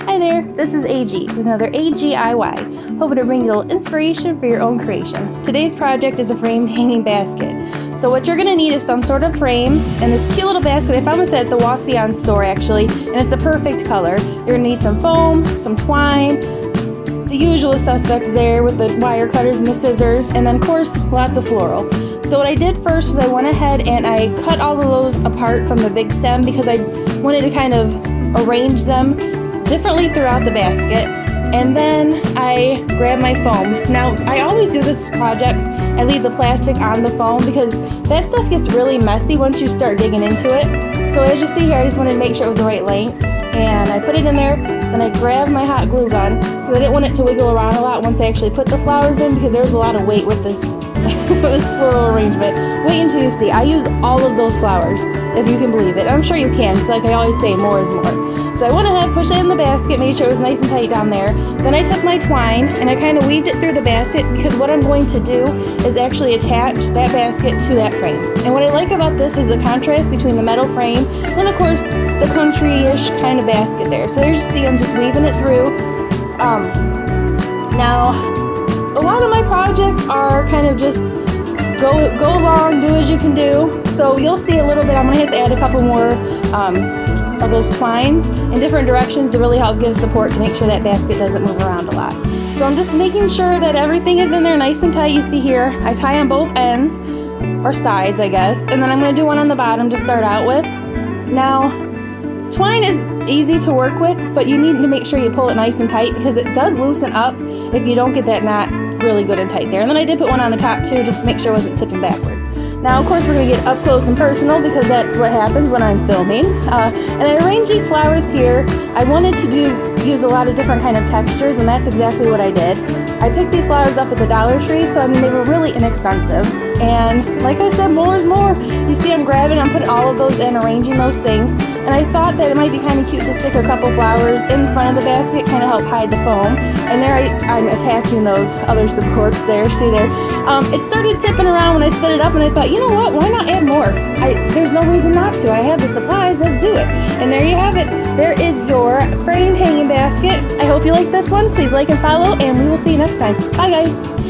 Hi there, this is AG with another AGIY, hoping to bring you a little inspiration for your own creation. Today's project is a framed hanging basket. So what you're going to need is some sort of frame and this cute little basket. I found this at the Wasion store actually, and it's a perfect color. You're going to need some foam, some twine, the usual suspects there with the wire cutters and the scissors, and then of course lots of floral. So what I did first was I went ahead and I cut all of those apart from the big stem because I wanted to kind of arrange them differently throughout the basket. And then I grabbed my foam. Now I always do this with projects. I leave the plastic on the foam because that stuff gets really messy once you start digging into it. So as you see here, I just wanted to make sure it was the right length, and I put it in there. Then I grabbed my hot glue gun because I didn't want it to wiggle around a lot once I actually put the flowers in, because there's a lot of weight with this this floral arrangement. Wait until you see. I use all of those flowers, if you can believe it. I'm sure you can, because like I always say, more is more. So I went ahead, pushed it in the basket, made sure it was nice and tight down there. Then I took my twine and I kind of weaved it through the basket, because what I'm going to do is actually attach that basket to that frame. And what I like about this is the contrast between the metal frame and of course the country-ish kind of basket there. So there you see I'm just weaving it through. Now, a lot of my projects are kind of just go along, do as you can do. So you'll see a little bit, I'm going to add a couple more of those twines in different directions to really help give support to make sure that basket doesn't move around a lot. So I'm just making sure that everything is in there nice and tight. You see here, I tie on both ends, or sides I guess, and then I'm going to do one on the bottom to start out with. Now, twine is easy to work with, but you need to make sure you pull it nice and tight because it does loosen up if you don't get that knot really good and tight there. And then I did put one on the top too, just to make sure it wasn't tipping backwards. Now, of course, we're going to get up close and personal because that's what happens when I'm filming. And I arranged these flowers here. I wanted to use a lot of different kind of textures, and that's exactly what I did. I picked these flowers up at the Dollar Tree, so I mean, they were really inexpensive. And like I said, more is more. You see I'm grabbing, I'm putting all of those in, arranging those things. And I thought that it might be kind of cute to stick a couple flowers in front of the basket, kind of help hide the foam. And there I'm attaching those other supports there, see there. It started tipping around when I stood it up, and I thought, you know what, why not add more? There's no reason not to. I have the supplies, let's do it. And there you have it. There is your framed hanging basket. I hope you like this one. Please like and follow, and we will see you next time. Bye guys.